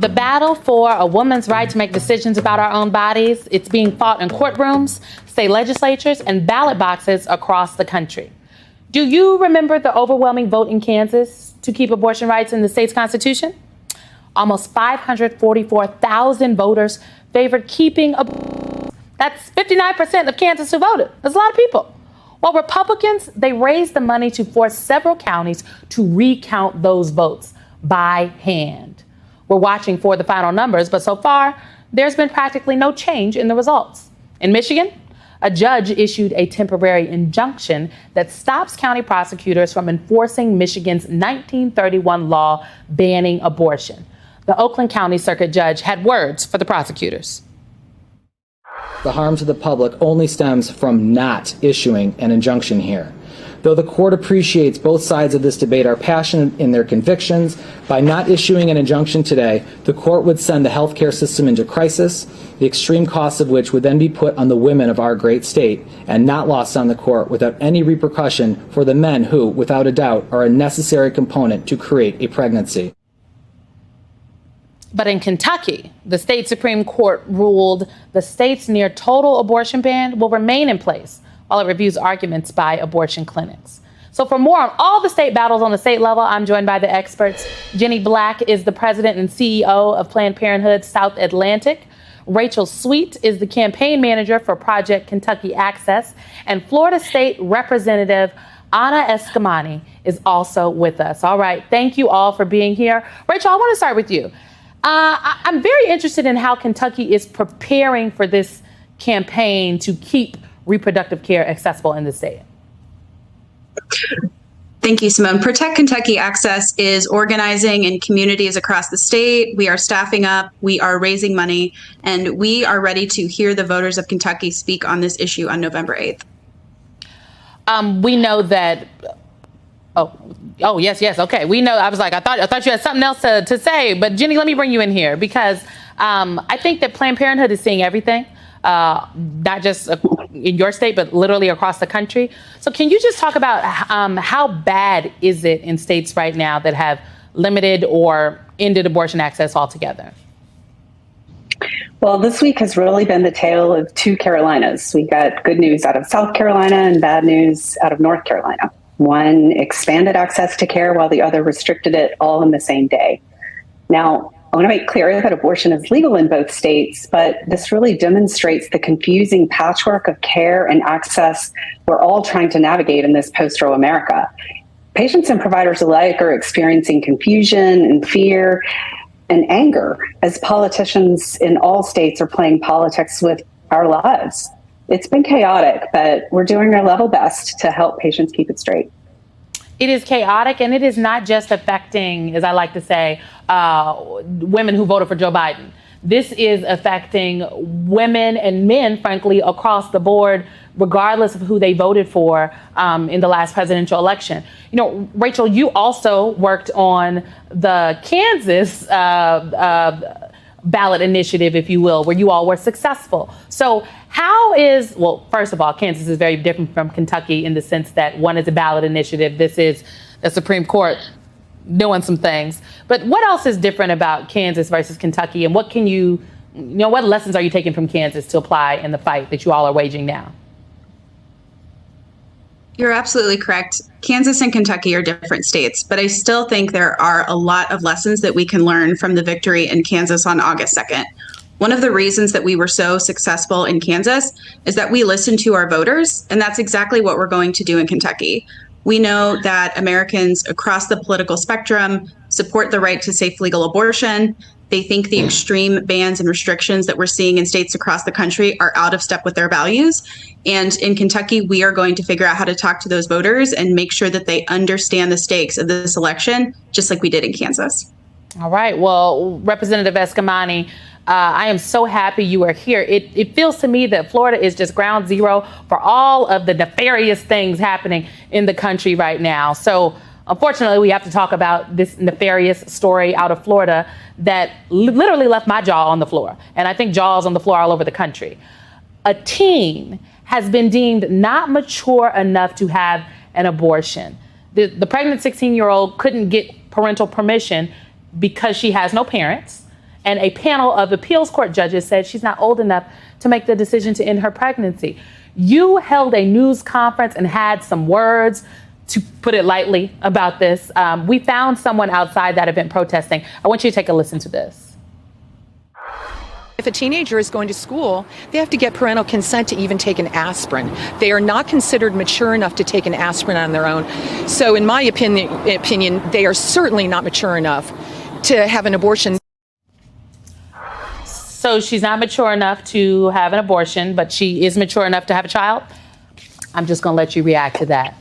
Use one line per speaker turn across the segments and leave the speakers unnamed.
The battle for a woman's right to make decisions about our own bodies, it's being fought in courtrooms, state legislatures, and ballot boxes across the country. Do you remember the overwhelming vote in Kansas to keep abortion rights in the state's constitution? Almost 544,000 voters favored keeping abortion. That's 59% of Kansas who voted. That's a lot of people. While Republicans, they raised the money to force several counties to recount those votes by hand. We're watching for the final numbers, but so far, there's been practically no change in the results. In Michigan, a judge issued a temporary injunction that stops county prosecutors from enforcing Michigan's 1931 law banning abortion. The Oakland County Circuit Judge had words for the prosecutors.
The harm to the public only stems from not issuing an injunction here. Though the court appreciates both sides of this debate are passionate in their convictions, by not issuing an injunction today, the court would send the healthcare system into crisis, the extreme costs of which would then be put on the women of our great state and not lost on the court without any repercussion for the men who, without a doubt, are a necessary component to create a pregnancy.
But in Kentucky, the state Supreme Court ruled the state's near total abortion ban will remain in place while it reviews arguments by abortion clinics. So for more on all the state battles on the state level, I'm joined by the experts. Jenny Black is the president and CEO of Planned Parenthood South Atlantic. Rachel Sweet is the campaign manager for Project Kentucky Access. And Florida State Representative Anna Eskamani is also with us. All right. Thank you all for being here. Rachel, I want to start with you. I'm very interested in how Kentucky is preparing for this campaign to keep reproductive care accessible in the state.
Thank you, Simone. Protect Kentucky Access is organizing in communities across the state. We are staffing up, we are raising money, and we are ready to hear the voters of Kentucky speak on this issue on November 8th.
We know that. Oh, yes. OK, we know. I was like, I thought you had something else to say. But Jenny, let me bring you in here, because I think that Planned Parenthood is seeing everything, not just in your state, but literally across the country. So can you just talk about how bad is it in states right now that have limited or ended abortion access altogether?
Well, this week has really been the tale of two Carolinas. We got good news out of South Carolina and bad news out of North Carolina. One expanded access to care while the other restricted it, all in the same day. Now, I want to make clear that abortion is legal in both states, but this really demonstrates the confusing patchwork of care and access we're all trying to navigate in this post-Roe America. Patients and providers alike are experiencing confusion and fear and anger as politicians in all states are playing politics with our lives. It's been chaotic, but we're doing our level best to help patients keep it straight.
It is chaotic, and it is not just affecting, as I like to say, women who voted for Joe Biden. This is affecting women and men, frankly, across the board, regardless of who they voted for in the last presidential election. You know, Rachel, you also worked on the Kansas ballot initiative, if you will, where you all were successful. So well, first of all, Kansas is very different from Kentucky in the sense that one is a ballot initiative. This is the Supreme Court doing some things. But what else is different about Kansas versus Kentucky? And what what lessons are you taking from Kansas to apply in the fight that you all are waging now?
You're absolutely correct. Kansas and Kentucky are different states, but I still think there are a lot of lessons that we can learn from the victory in Kansas on August 2nd. One of the reasons that we were so successful in Kansas is that we listened to our voters, and that's exactly what we're going to do in Kentucky. We know that Americans across the political spectrum support the right to safe legal abortion. They think the extreme bans and restrictions that we're seeing in states across the country are out of step with their values. And in Kentucky, we are going to figure out how to talk to those voters and make sure that they understand the stakes of this election, just like we did in Kansas.
All right. Well, Representative Eskamani, I am so happy you are here. It feels to me that Florida is just ground zero for all of the nefarious things happening in the country right now. So unfortunately, we have to talk about this nefarious story out of Florida that literally left my jaw on the floor. And I think jaws on the floor all over the country. A teen has been deemed not mature enough to have an abortion. The pregnant 16-year-old couldn't get parental permission because she has no parents. And a panel of appeals court judges said she's not old enough to make the decision to end her pregnancy. You held a news conference and had some words, to put it lightly, about this. We found someone outside that event protesting. I want you to take a listen to this.
If a teenager is going to school, they have to get parental consent to even take an aspirin. They are not considered mature enough to take an aspirin on their own. So in my opinion, they are certainly not mature enough to have an abortion.
So she's not mature enough to have an abortion, but she is mature enough to have a child? I'm just going to let you react to that.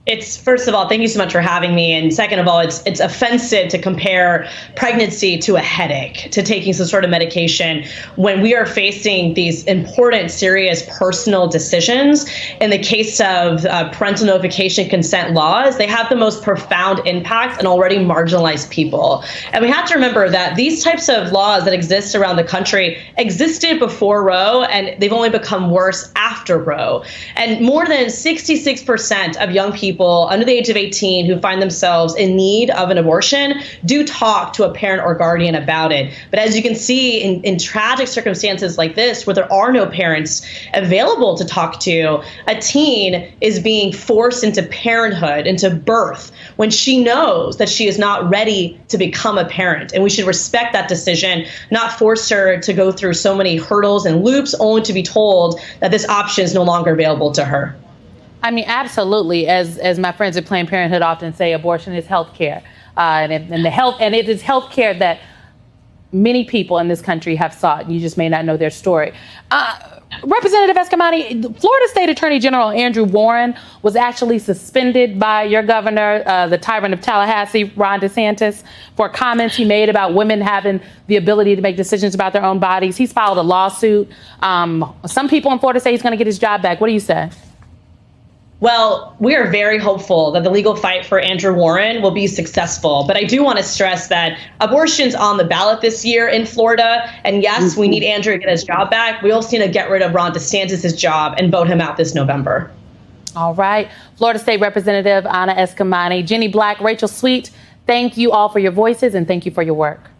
It's, first of all, thank you so much for having me. And second of all, it's offensive to compare pregnancy to a headache, to taking some sort of medication when we are facing these important, serious personal decisions. In the case of parental notification consent laws, they have the most profound impact on already marginalized people. And we have to remember that these types of laws that exist around the country existed before Roe, and they've only become worse after Roe. And more than 66% of young people under the age of 18 who find themselves in need of an abortion do talk to a parent or guardian about it. But as you can see, in tragic circumstances like this, where there are no parents available to talk to, a teen is being forced into parenthood, into birth, when she knows that she is not ready to become a parent. And we should respect that decision, not force her to go through so many hurdles and loops only to be told that this option is no longer available to her.
I mean, absolutely. As my friends at Planned Parenthood often say, abortion is health care. And it is health care that many people in this country have sought. You just may not know their story. Representative Eskamani, Florida State Attorney General Andrew Warren was actually suspended by your governor, the tyrant of Tallahassee, Ron DeSantis, for comments he made about women having the ability to make decisions about their own bodies. He's filed a lawsuit. Some people in Florida say he's going to get his job back. What do you say?
Well, we are very hopeful that the legal fight for Andrew Warren will be successful. But I do want to stress that abortion's on the ballot this year in Florida. And yes, we need Andrew to get his job back. We also need to get rid of Ron DeSantis' job and vote him out this November.
All right. Florida State Representative Anna Eskamani, Jenny Black, Rachel Sweet, thank you all for your voices and thank you for your work.